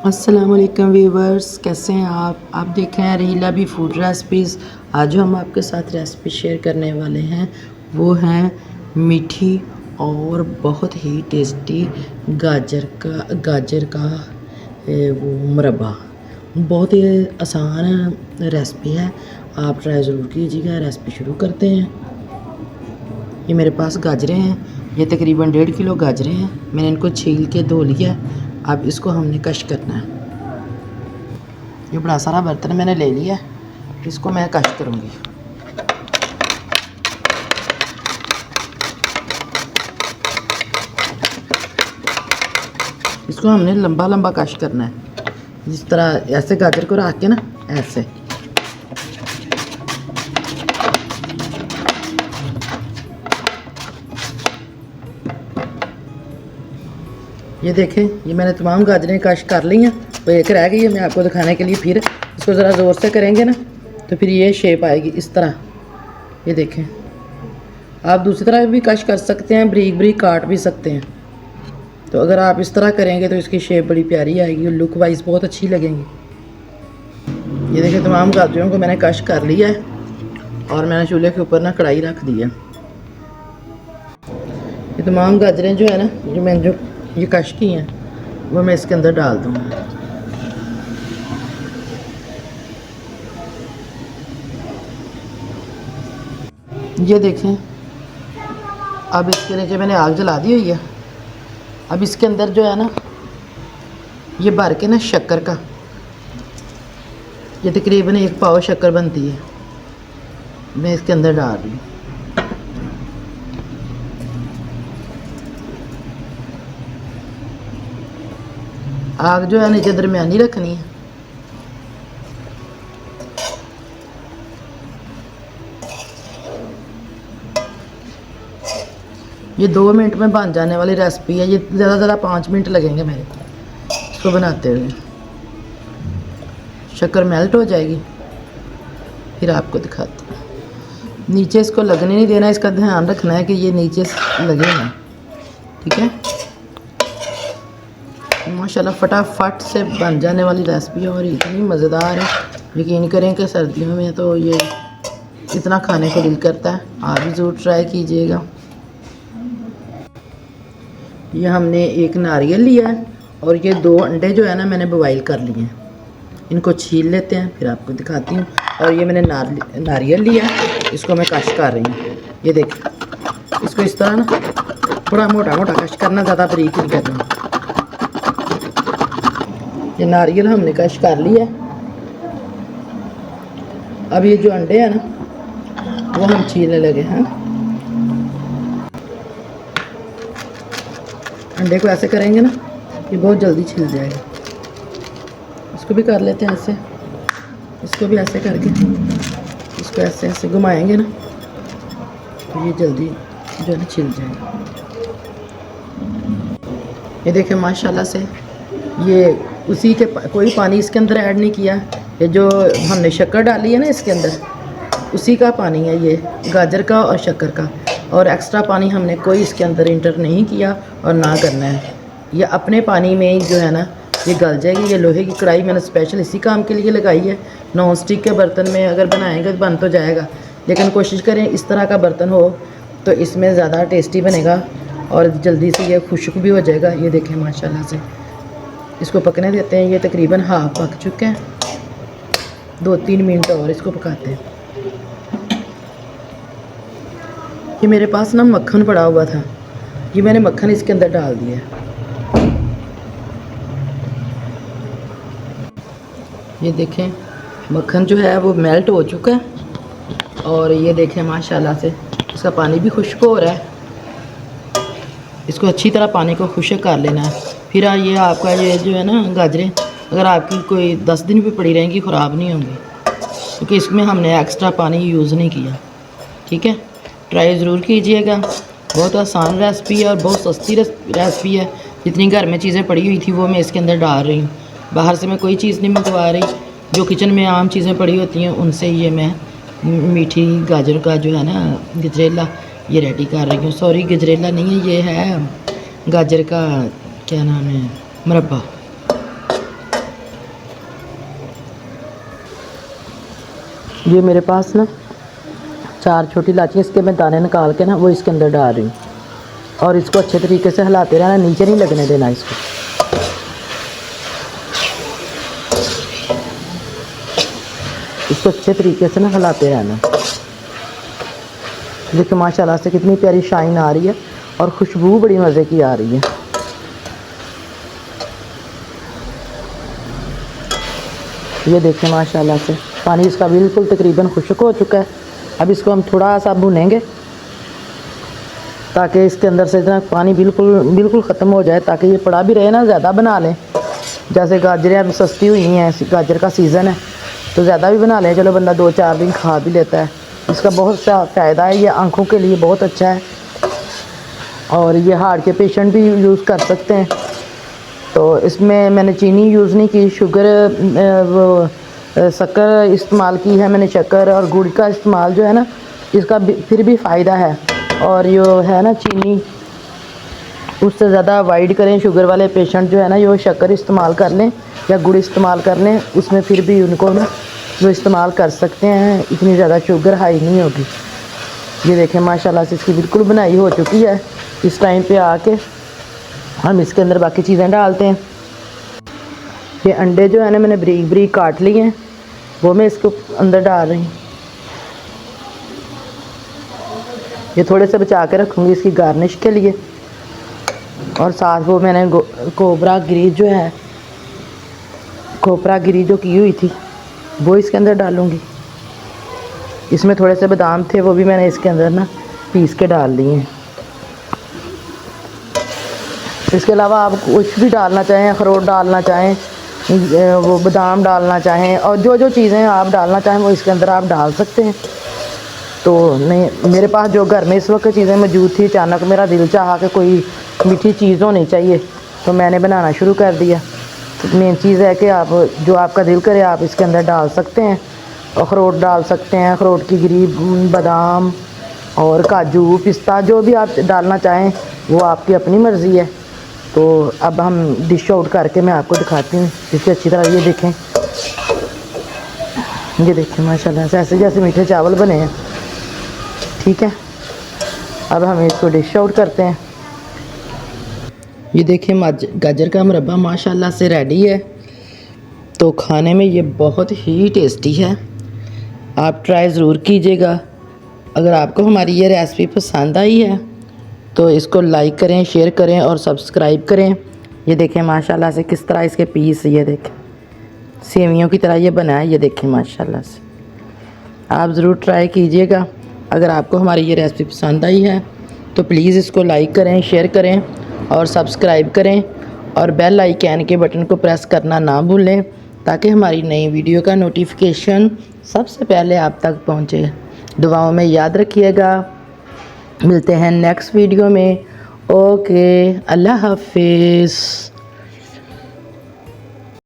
अस्सलाम वालेकुम व्यूवर्स, कैसे हैं आप देख रहे हैं रहीला बी फूड रेसिपीज़। आज जो हम आपके साथ रेसिपी शेयर करने वाले हैं वो हैं मीठी और बहुत ही टेस्टी गाजर का वो मुरब्बा। बहुत ही आसान रेसिपी है, आप ट्राई ज़रूर कीजिएगा। रेसिपी शुरू करते हैं। ये मेरे पास गाजरें हैं, ये तकरीबन 1.5 किलो गाजरें हैं। मैंने इनको छील के धो लिया है। अब इसको हमने कश करना है। ये बड़ा सारा बर्तन मैंने ले लिया है, इसको मैं कश करूँगी। इसको हमने लंबा लंबा कश करना है, जिस तरह ऐसे गाजर को रख के ना, ऐसे। ये देखें, ये मैंने तमाम गाजरें कश कर ली हैं, तो एक रह गई है। मैं आपको दिखाने के लिए फिर इसको ज़रा ज़ोर से करेंगे ना, तो फिर ये शेप आएगी इस तरह। ये देखें, आप दूसरी तरह भी कश कर सकते हैं, बारीक बारीक काट भी सकते हैं। तो अगर आप इस तरह करेंगे तो इसकी शेप बड़ी प्यारी आएगी और लुक वाइज बहुत अच्छी लगेंगी। ये देखें, तमाम गाजरों को मैंने कश कर लिया है और मैंने चूल्हे के ऊपर ना कढ़ाई रख दी है। ये तमाम गाजरें जो है ना, जो ये कश की हैं, वो मैं इसके अंदर डाल दूँगी। ये देखें, अब इसके नीचे मैंने आग जला दी हुई है। अब इसके अंदर जो है ना, ये भर के ना शक्कर का, ये तकरीबन 1 पाव शक्कर बनती है, मैं इसके अंदर डाल रही हूँ। आग जो है नीचे दरमियानी रखनी है। ये 2 मिनट में बन जाने वाली रेसिपी है। ये ज़्यादा 5 मिनट लगेंगे मेरे इसको बनाते हुए। शक्कर मेल्ट हो जाएगी, फिर आपको दिखाती हूँ। नीचे इसको लगने नहीं देना, इसका ध्यान रखना है कि ये नीचे लगे ना, ठीक है। माशाल्लाह फटाफट से बन जाने वाली रेसिपी है और इतनी मज़ेदार है। यकीन करें कि सर्दियों में तो ये इतना खाने को दिल करता है। आप भी ज़रूर ट्राई कीजिएगा। ये हमने एक नारियल लिया है और ये 2 अंडे जो है ना, मैंने बॉयल कर लिए हैं। इनको छील लेते हैं, फिर आपको दिखाती हूँ। और ये मैंने नारियल लिया है, इसको मैं कश कर रही हूँ। ये देखिए, इसको इस तरह ना थोड़ा मोटा मोटा कश करना, ज़्यादा बारीक नहीं करना। ये नारियल हमने कश कर लिया है। अब ये जो अंडे हैं ना, वो हम छीलने लगे हैं। अंडे को ऐसे करेंगे ना, ये बहुत जल्दी छिल जाएगा। इसको भी कर लेते हैं ऐसे, इसको भी ऐसे करके इसको ऐसे ऐसे घुमाएंगे ना, तो ये जल्दी जो है ना छिल जाएगा। ये देखें, माशाल्लाह से ये उसी के कोई पानी इसके अंदर ऐड नहीं किया। ये जो हमने शक्कर डाली है ना इसके अंदर, उसी का पानी है ये, गाजर का और शक्कर का। और एक्स्ट्रा पानी हमने कोई इसके अंदर इंटर नहीं किया और ना करना है। ये अपने पानी में ही जो है ना ये गल जाएगी। ये लोहे की कढ़ाई मैंने स्पेशल इसी काम के लिए लगाई है। नॉन स्टिक के बर्तन में अगर बनाएंगे तो बन तो जाएगा, लेकिन कोशिश करें इस तरह का बर्तन हो तो इसमें ज़्यादा टेस्टी बनेगा और जल्दी से ये खुश्क भी हो जाएगा। ये देखें, माशाल्लाह से इसको पकने देते हैं। ये तकरीबन हाफ पक चुके हैं, 2-3 मिनट और इसको पकाते हैं। ये मेरे पास ना मक्खन पड़ा हुआ था, ये मैंने मक्खन इसके अंदर डाल दिया। ये देखें, मक्खन जो है वो मेल्ट हो चुका है और ये देखें माशाल्लाह से इसका पानी भी खुश्क हो रहा है। इसको अच्छी तरह पानी को खुश्क कर लेना है। फिर ये आपका ये जो है ना गाजरें, अगर आपकी कोई 10 दिन भी पड़ी रहेंगी ख़राब नहीं होंगी, क्योंकि इसमें हमने एक्स्ट्रा पानी यूज़ नहीं किया। ठीक है, ट्राई ज़रूर कीजिएगा। बहुत आसान रेसिपी है और बहुत सस्ती रेसिपी है। जितनी घर में चीज़ें पड़ी हुई थी वो मैं इसके अंदर डाल रही हूँ। बाहर से मैं कोई चीज़ नहीं मंगवा रही। जो किचन में आम चीज़ें पड़ी होती हैं उनसे ये मैं मीठी गाजर का जो है ना गजरेला ये रेडी कर रही हूँ। सॉरी, गजरेला नहीं है, ये है गाजर का क्या नाम है, मुरब्बा। ये मेरे पास ना 4 छोटी इलायची, इसके मैं दाने निकाल के ना वो इसके अंदर डाल रही हूँ और इसको अच्छे तरीके से हिलाते रहना, नीचे नहीं लगने देना इसको। इसको अच्छे तरीके से ना हिलाते रहना। देखिए माशाल्लाह से कितनी प्यारी शाइन आ रही है और खुशबू बड़ी मज़े की आ रही है। ये देखिए माशाल्लाह से पानी इसका बिल्कुल तकरीबन खुश्क हो चुका है। अब इसको हम थोड़ा सा भुनेंगे ताकि इसके अंदर से ना पानी बिल्कुल ख़त्म हो जाए, ताकि ये पड़ा भी रहे ना, ज़्यादा बना लें। जैसे गाजरें अब सस्ती हुई हैं, गाजर का सीज़न है तो ज़्यादा भी बना लें, चलो बंदा 2-4 दिन खा भी लेता है। इसका बहुत सा फ़ायदा है, ये आँखों के लिए बहुत अच्छा है और ये हार्ट के पेशेंट भी यूज़ कर सकते हैं। तो इसमें मैंने चीनी यूज़ नहीं की, शक्कर इस्तेमाल की है मैंने, शक्कर और गुड़ का इस्तेमाल जो है ना, इसका फिर भी फ़ायदा है। और ये है ना चीनी उससे ज़्यादा अवॉइड करें। शुगर वाले पेशेंट जो है ना, ये शक्कर इस्तेमाल कर लें या गुड़ इस्तेमाल कर लें, उसमें फिर भी उनको ना वो इस्तेमाल कर सकते हैं, इतनी ज़्यादा शुगर हाई नहीं होगी। ये देखें माशाल्लाह से इसकी बिल्कुल बनाई हो चुकी है। इस टाइम पे आके हम इसके अंदर बाकी चीज़ें डालते हैं। ये अंडे जो है ना मैंने बारीक बारीक काट लिए हैं, वो मैं इसको अंदर डाल रही हूँ। ये थोड़े से बचा के रखूँगी इसकी गार्निश के लिए। और साथ वो मैंने कोबरा गिरी जो है, कोपरा गिरी जो की हुई थी वो इसके अंदर डालूँगी। इसमें थोड़े से बादाम थे, वो भी मैंने इसके अंदर ना पीस के डाल दिए हैं। इसके अलावा आप कुछ भी डालना चाहें, अखरोट डालना चाहें, वो बादाम डालना चाहें, और जो चीज़ें आप डालना चाहें वो इसके अंदर आप डाल सकते हैं। तो नहीं, मेरे पास जो घर में इस वक्त चीज़ें मौजूद थी, अचानक मेरा दिल चाहा कि कोई मीठी चीज़ होनी चाहिए तो मैंने बनाना शुरू कर दिया। तो मेन चीज़ है कि आप जो आपका दिल करे आप इसके अंदर डाल सकते हैं। अखरोट डाल सकते हैं, अखरोट की गिरी, बादाम और काजू, पिस्ता, जो भी आप डालना चाहें वो आपकी अपनी मर्ज़ी है। तो अब हम डिश आउट करके मैं आपको दिखाती हूँ इससे अच्छी तरह। ये देखें माशाल्लाह से ऐसे जैसे मीठे चावल बने हैं। ठीक है, अब हम इसको डिश आउट करते हैं। ये देखें गाजर का मुरब्बा माशाल्लाह से रेडी है। तो खाने में ये बहुत ही टेस्टी है, आप ट्राई ज़रूर कीजिएगा। अगर आपको हमारी ये रेसिपी पसंद आई है तो इसको लाइक करें, शेयर करें और सब्सक्राइब करें। ये देखें माशाल्लाह से किस तरह इसके पीस, ये देखें सेवियों की तरह ये बना है। ये देखें माशाल्लाह से, आप ज़रूर ट्राई कीजिएगा। अगर आपको हमारी ये रेसिपी पसंद आई है तो प्लीज़ इसको लाइक करें, शेयर करें और सब्सक्राइब करें और बेल आइकन के बटन को प्रेस करना ना भूलें, ताकि हमारी नई वीडियो का नोटिफिकेशन सबसे पहले आप तक पहुँचे। दुआओं में याद रखिएगा। मिलते हैं नेक्स्ट वीडियो में। ओके, अल्लाह हाफिज़।